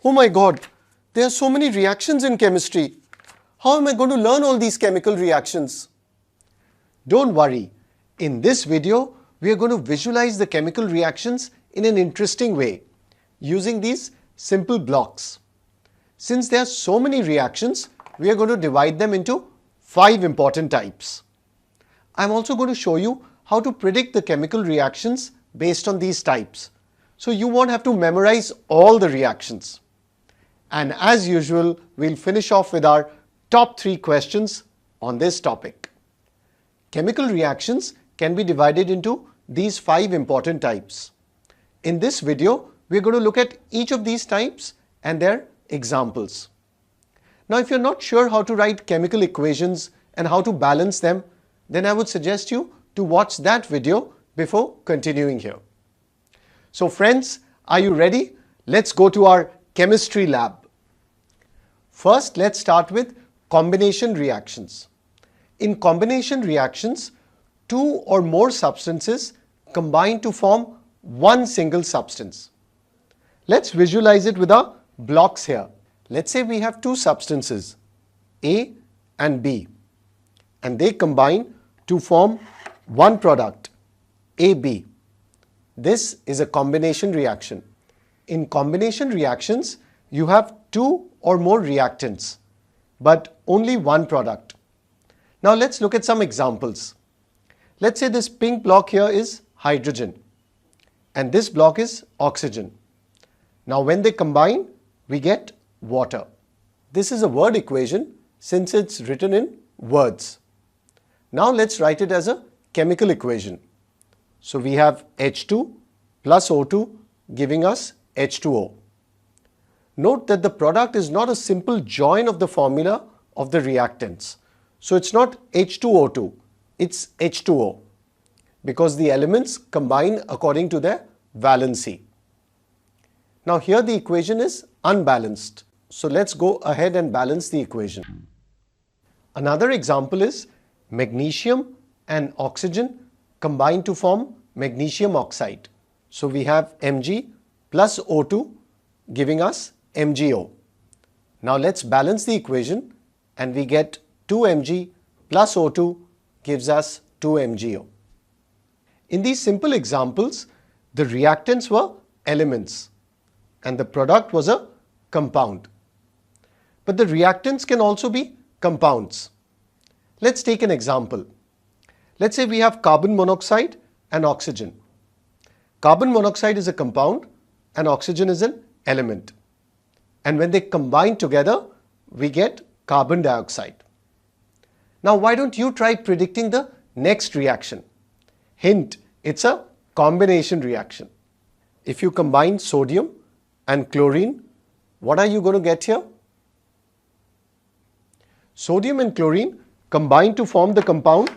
Oh my God, there are so many reactions in chemistry. How am I going to learn all these chemical reactions? Don't worry. In this video, we are going to visualize the chemical reactions in an interesting way using these simple blocks. Since there are so many reactions, we are going to divide them into 5 important types. I'm also going to show you how to predict the chemical reactions based on these types. So you won't have to memorize all the reactions. And as usual, we'll finish off with our top 3 questions on this topic. Chemical reactions can be divided into these 5 important types. In this video, we're going to look at each of these types and their examples. Now, if you're not sure how to write chemical equations and how to balance them, then I would suggest you to watch that video before continuing here. So friends, are you ready? Let's go to our chemistry lab. First, let's start with combination reactions. In combination reactions, 2 or more substances combine to form one single substance. Let's visualize it with our blocks here. Let's say we have 2 substances, A and B, and they combine to form one product, AB. This is a combination reaction. In combination reactions, you have 2 or more reactants, but only one product. Now let's look at some examples. Let's say this pink block here is hydrogen and this block is oxygen. Now when they combine, we get water. This is a word equation since it's written in words. Now let's write it as a chemical equation. So we have H2 plus O2 giving us H2O. Note that the product is not a simple join of the formula of the reactants. So it's not H2O2, it's H2O because the elements combine according to their valency. Now here the equation is unbalanced. So let's go ahead and balance the equation. Another example is magnesium and oxygen combine to form magnesium oxide. So we have Mg plus O2 giving us MgO. Now let's balance the equation and we get 2Mg plus O2 gives us 2MgO. In these simple examples, the reactants were elements and the product was a compound. But the reactants can also be compounds. Let's take an example. Let's say we have carbon monoxide and oxygen. Carbon monoxide is a compound and oxygen is an element. And when they combine together, we get carbon dioxide. Now why don't you try predicting the next reaction? Hint, it's a combination reaction. If you combine sodium and chlorine, what are you going to get here? Sodium and chlorine combine to form the compound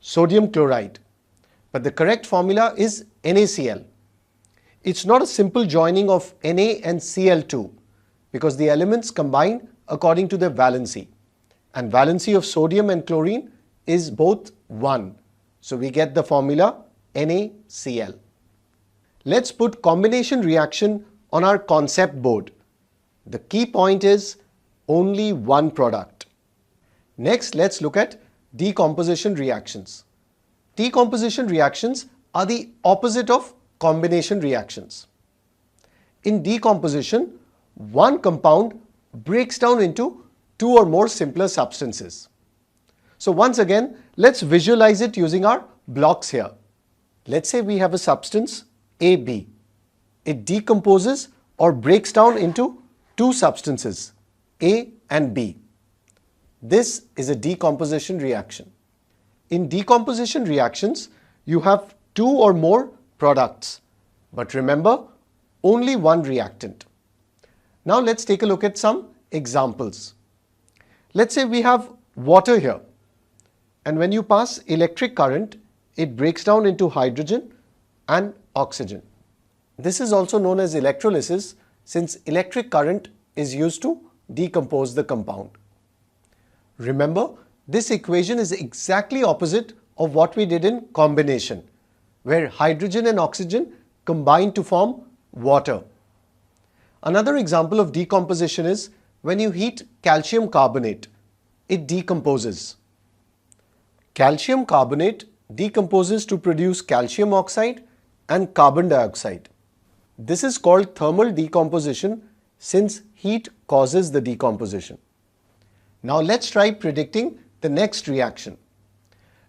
sodium chloride. But the correct formula is NaCl. It's not a simple joining of Na and Cl2 because the elements combine according to their valency. And valency of sodium and chlorine is both 1. So we get the formula NaCl. Let's put combination reaction on our concept board. The key point is only one product. Next, let's look at decomposition reactions. Decomposition reactions are the opposite of combination reactions. In decomposition, one compound breaks down into 2 or more simpler substances. So once again, let's visualize it using our blocks here. Let's say we have a substance AB. It decomposes or breaks down into 2 substances, A and B. This is a decomposition reaction. In decomposition reactions, you have 2 or more products. But remember, only one reactant. Now let's take a look at some examples. Let's say we have water here. And when you pass electric current, it breaks down into hydrogen and oxygen. This is also known as electrolysis since electric current is used to decompose the compound. Remember, this equation is exactly opposite of what we did in combination, where hydrogen and oxygen combine to form water. Another example of decomposition is when you heat calcium carbonate, it decomposes. Calcium carbonate decomposes to produce calcium oxide and carbon dioxide. This is called thermal decomposition since heat causes the decomposition. Now let's try predicting the next reaction.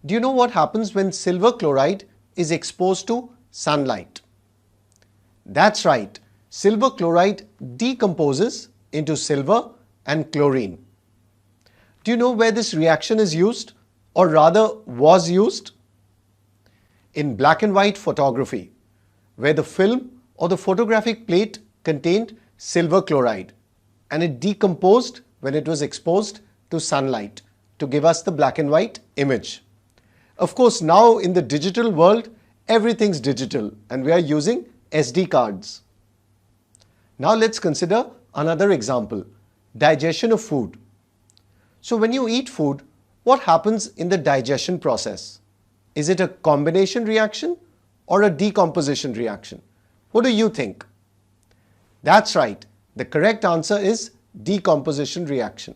Do you know what happens when silver chloride is exposed to sunlight? That's right, silver chloride decomposes into silver and chlorine. Do you know where this reaction is used, or rather was used? In black and white photography, where the film or the photographic plate contained silver chloride and it decomposed when it was exposed to sunlight to give us the black and white image. Of course, now in the digital world, everything's digital and we are using SD cards. Now let's consider another example, digestion of food. So when you eat food, what happens in the digestion process? Is it a combination reaction or a decomposition reaction? What do you think? That's right. The correct answer is decomposition reaction.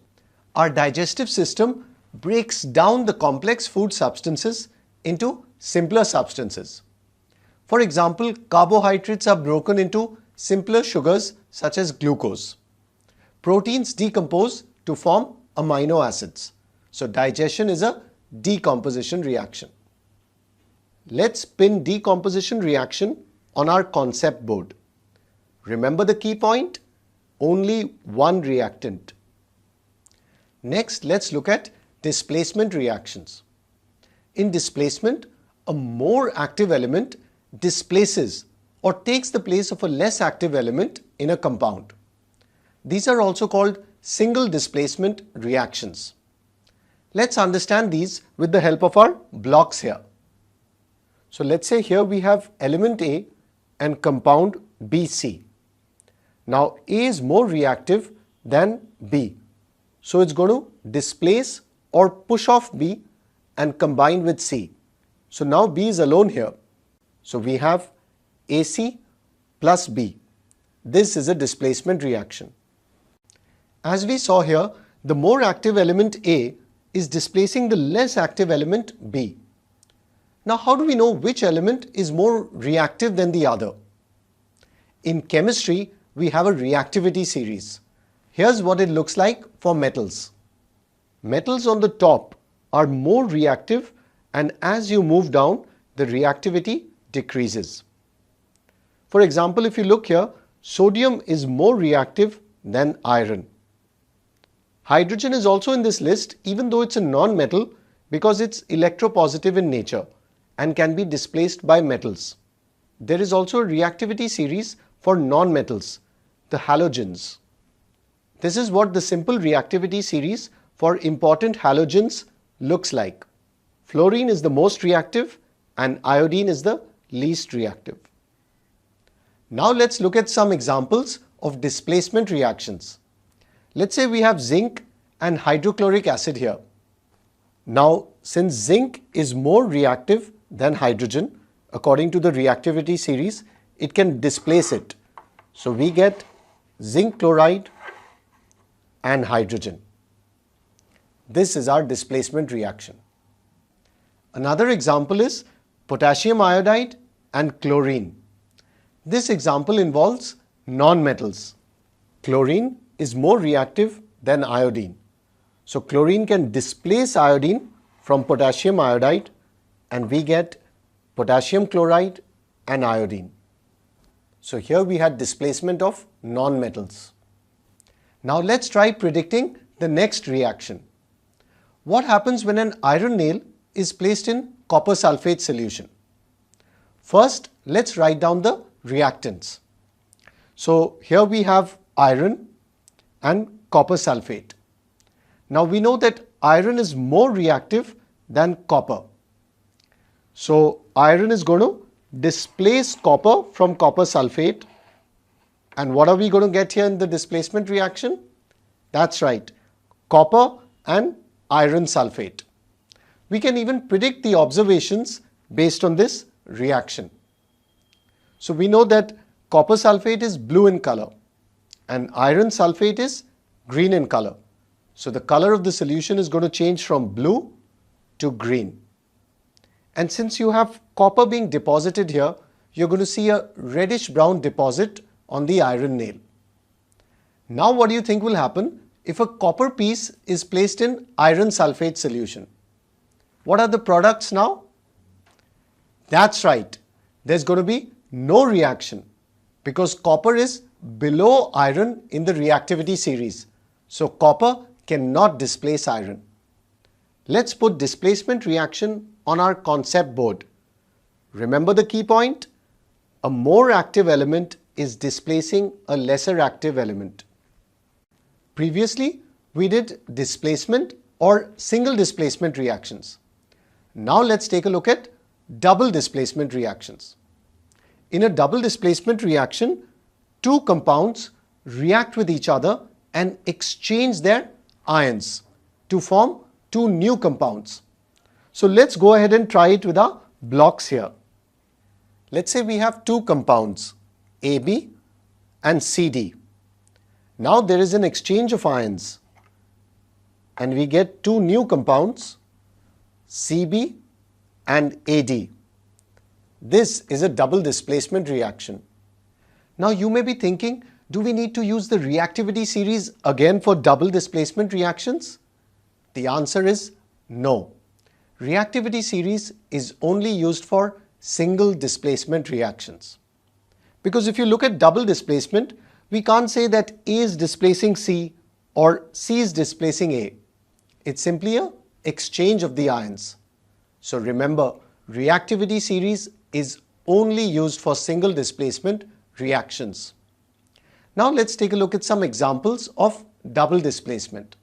Our digestive system breaks down the complex food substances into simpler substances. For example, carbohydrates are broken into simpler sugars such as glucose. Proteins decompose to form amino acids. So digestion is a decomposition reaction. Let's pin decomposition reaction on our concept board. Remember the key point? Only one reactant. Next, let's look at displacement reactions. In displacement, a more active element displaces or takes the place of a less active element in a compound. These are also called single displacement reactions. Let's understand these with the help of our blocks here. So let's say here we have element A and compound BC. Now A is more reactive than B. So it's going to displace or push off B and combine with C. So now B is alone here. So we have AC plus B. This is a displacement reaction. As we saw here, the more active element A is displacing the less active element B. Now how do we know which element is more reactive than the other? In chemistry, we have a reactivity series. Here's what it looks like for metals. Metals on the top are more reactive, and as you move down, the reactivity decreases. For example, if you look here, sodium is more reactive than iron. Hydrogen is also in this list, even though it's a non-metal, because it's electropositive in nature and can be displaced by metals. There is also a reactivity series for non-metals, the halogens. This is what the simple reactivity series for important halogens looks like. Fluorine is the most reactive and iodine is the least reactive. Now let's look at some examples of displacement reactions. Let's say we have zinc and hydrochloric acid here. Now, since zinc is more reactive than hydrogen, according to the reactivity series, it can displace it. So we get zinc chloride and hydrogen. This is our displacement reaction. Another example is potassium iodide and chlorine. This example involves non-metals. Chlorine is more reactive than iodine. So chlorine can displace iodine from potassium iodide and we get potassium chloride and iodine. So here we had displacement of non-metals. Now let's try predicting the next reaction. What happens when an iron nail is placed in copper sulfate solution? First, let's write down the reactants. So here we have iron and copper sulfate. Now we know that iron is more reactive than copper. So iron is going to displace copper from copper sulfate. And what are we going to get here in the displacement reaction? That's right, copper and iron sulfate. We can even predict the observations based on this reaction. So we know that copper sulfate is blue in color and iron sulfate is green in color. So the color of the solution is going to change from blue to green. And since you have copper being deposited here, you're going to see a reddish brown deposit on the iron nail. Now what do you think will happen if a copper piece is placed in iron sulfate solution? What are the products now? That's right, there's going to be no reaction because copper is below iron in the reactivity series. So copper cannot displace iron. Let's put displacement reaction on our concept board. Remember the key point? A more active element is displacing a lesser active element. Previously, we did displacement or single displacement reactions. Now let's take a look at double displacement reactions. In a double displacement reaction, two compounds react with each other and exchange their ions to form two new compounds. So let's go ahead and try it with our blocks here. Let's say we have two compounds, AB and CD. Now there is an exchange of ions and we get two new compounds, CB and AD. This is a double displacement reaction. Now you may be thinking, do we need to use the reactivity series again for double displacement reactions? The answer is no. Reactivity series is only used for single displacement reactions. Because if you look at double displacement, we can't say that A is displacing C or C is displacing A. It's simply an exchange of the ions. So remember, reactivity series is only used for single displacement reactions. Now let's take a look at some examples of double displacement.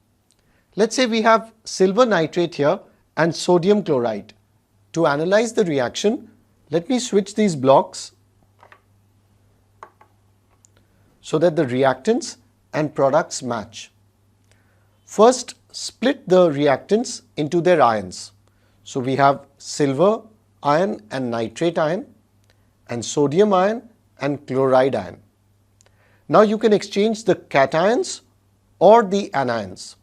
Let's say we have silver nitrate here and sodium chloride. To analyze the reaction, let me switch these blocks so that the reactants and products match. First, split the reactants into their ions. So we have silver ion and nitrate ion and sodium ion and chloride ion. Now you can exchange the cations or the anions.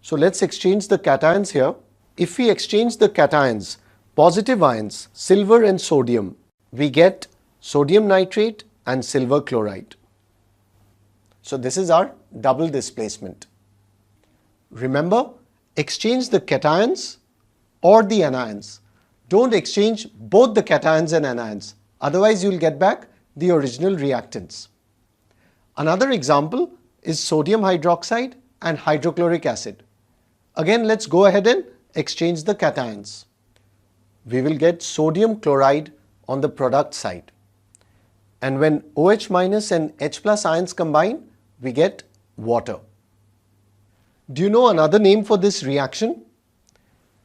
So let's exchange the cations here. If we exchange the cations, positive ions, silver and sodium, we get sodium nitrate and silver chloride. So this is our double displacement. Remember, exchange the cations or the anions. Don't exchange both the cations and anions. Otherwise, you'll get back the original reactants. Another example is sodium hydroxide and hydrochloric acid. Again, let's go ahead and exchange the cations. We will get sodium chloride on the product side. And when OH minus and H plus ions combine, we get water. Do you know another name for this reaction?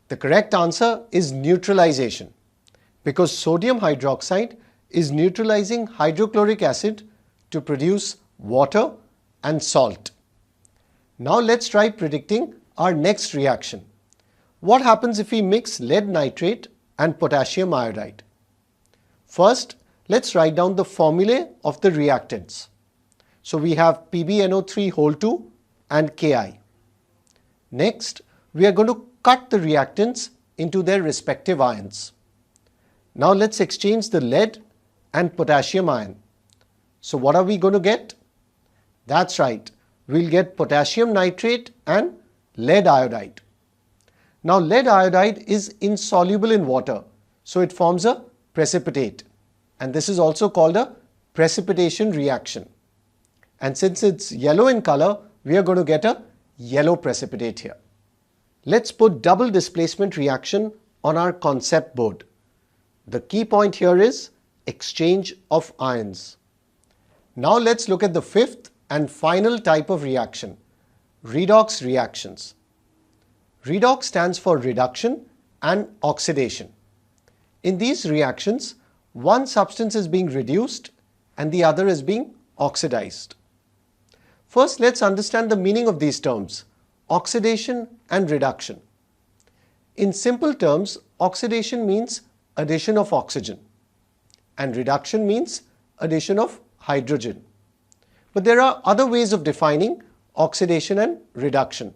The correct answer is neutralization, because sodium hydroxide is neutralizing hydrochloric acid to produce water and salt. Now let's try predicting our next reaction. What happens if we mix lead nitrate and potassium iodide? First, let's write down the formulae of the reactants. So we have PbNO3(2) and Ki. Next, we are going to cut the reactants into their respective ions. Now let's exchange the lead and potassium ion. So what are we going to get? That's right, we'll get potassium nitrate and lead iodide. Now lead iodide is insoluble in water, so it forms a precipitate, and this is also called a precipitation reaction. And since it's yellow in color, we are going to get a yellow precipitate here. Let's put double displacement reaction on our concept board. The key point here is exchange of ions. Now let's look at the fifth and final type of reaction, redox reactions. Redox stands for reduction and oxidation. In these reactions, one substance is being reduced and the other is being oxidized. First, let's understand the meaning of these terms, oxidation and reduction. In simple terms, oxidation means addition of oxygen and reduction means addition of hydrogen. But there are other ways of defining oxidation and reduction.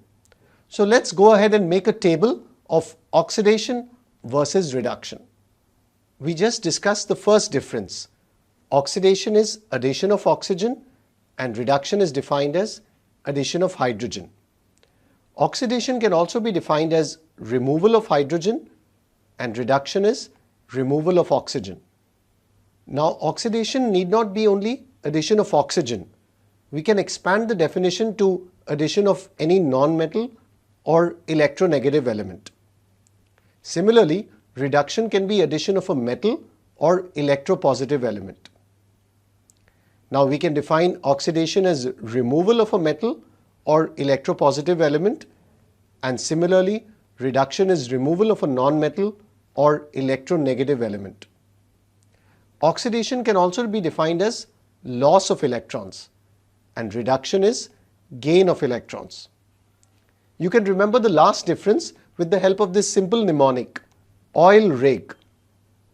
So let's go ahead and make a table of oxidation versus reduction. We just discussed the first difference. Oxidation is addition of oxygen and reduction is defined as addition of hydrogen. Oxidation can also be defined as removal of hydrogen and reduction is removal of oxygen. Now, oxidation need not be only addition of oxygen. We can expand the definition to addition of any non-metal or electronegative element. Similarly, reduction can be addition of a metal or electropositive element. Now we can define oxidation as removal of a metal or electropositive element, and similarly reduction is removal of a non-metal or electronegative element. Oxidation can also be defined as loss of electrons and reduction is gain of electrons. You can remember the last difference with the help of this simple mnemonic, oil rig.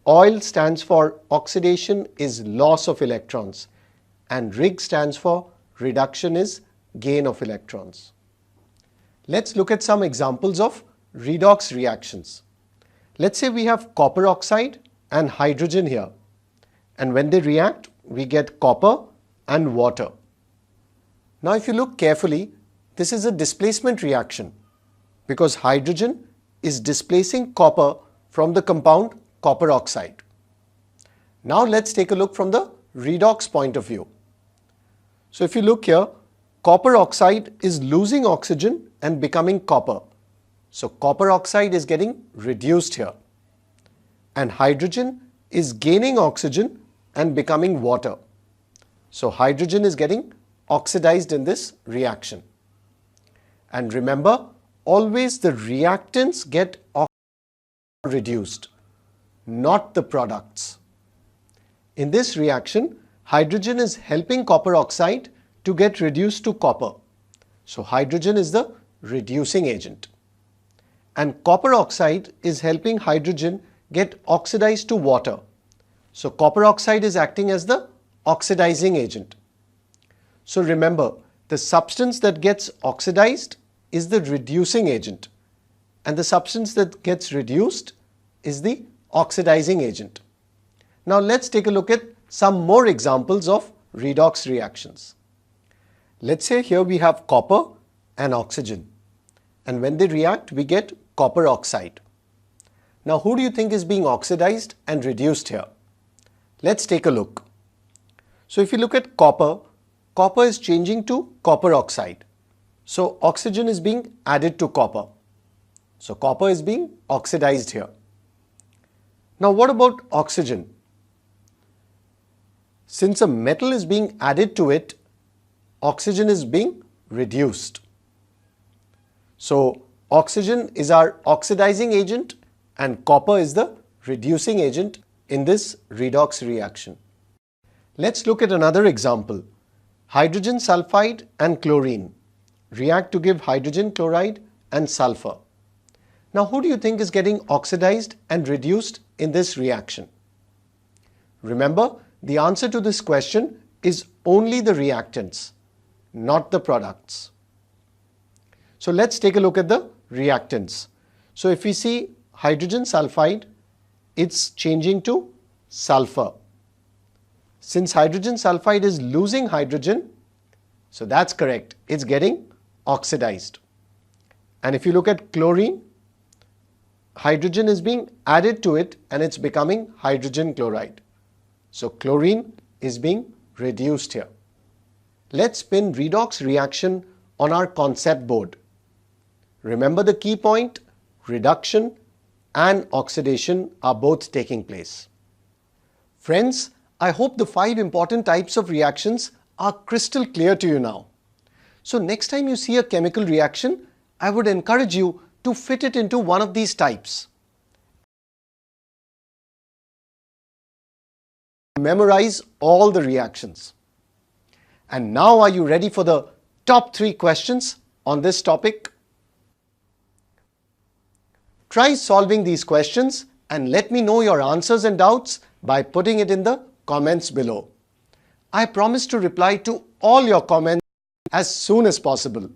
Oil stands for oxidation is loss of electrons and rig stands for reduction is gain of electrons. Let's look at some examples of redox reactions. Let's say we have copper oxide and hydrogen here, and when they react we get copper and water. Now if you look carefully, this is a displacement reaction because hydrogen is displacing copper from the compound copper oxide. Now let's take a look from the redox point of view. So if you look here, copper oxide is losing oxygen and becoming copper. So copper oxide is getting reduced here. And hydrogen is gaining oxygen and becoming water. So hydrogen is getting oxidized in this reaction. And remember, always the reactants get reduced, not the products. In this reaction, hydrogen is helping copper oxide to get reduced to copper. So hydrogen is the reducing agent. And copper oxide is helping hydrogen get oxidized to water. So copper oxide is acting as the oxidizing agent. So remember, the substance that gets oxidized is the reducing agent and the substance that gets reduced is the oxidizing agent. Now let's take a look at some more examples of redox reactions. Let's say here we have copper and oxygen, and when they react we get copper oxide. Now who do you think is being oxidized and reduced here? Let's take a look. So if you look at copper, copper is changing to copper oxide. So oxygen is being added to copper. So copper is being oxidized here. Now what about oxygen? Since a metal is being added to it, oxygen is being reduced. So oxygen is our oxidizing agent and copper is the reducing agent in this redox reaction. Let's look at another example. Hydrogen sulfide and chlorine react to give hydrogen chloride and sulfur. Now who do you think is getting oxidized and reduced in this reaction? Remember, the answer to this question is only the reactants, not the products. So let's take a look at the reactants. So if we see hydrogen sulfide, it's changing to sulfur. Since hydrogen sulfide is losing hydrogen, so that's correct, it's getting oxidized. And if you look at chlorine, hydrogen is being added to it and it's becoming hydrogen chloride. So chlorine is being reduced here. Let's pin redox reaction on our concept board. Remember the key point, reduction and oxidation are both taking place. Friends, I hope the 5 important types of reactions are crystal clear to you now. So next time you see a chemical reaction, I would encourage you to fit it into one of these types. Memorize all the reactions. And now are you ready for the top 3 questions on this topic? Try solving these questions and let me know your answers and doubts by putting it in the comments below. I promise to reply to all your comments as soon as possible.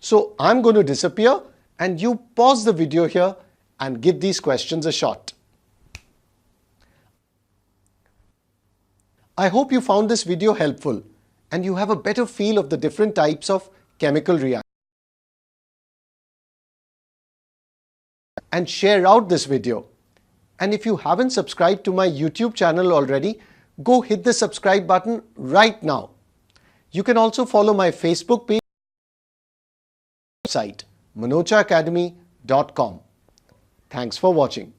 So I'm going to disappear and you pause the video here and give these questions a shot. I hope you found this video helpful and you have a better feel of the different types of chemical reactions. And share out this video. And if you haven't subscribed to my YouTube channel already, go hit the subscribe button right now. You can also follow my Facebook page, website, manochaacademy.com. Thanks for watching.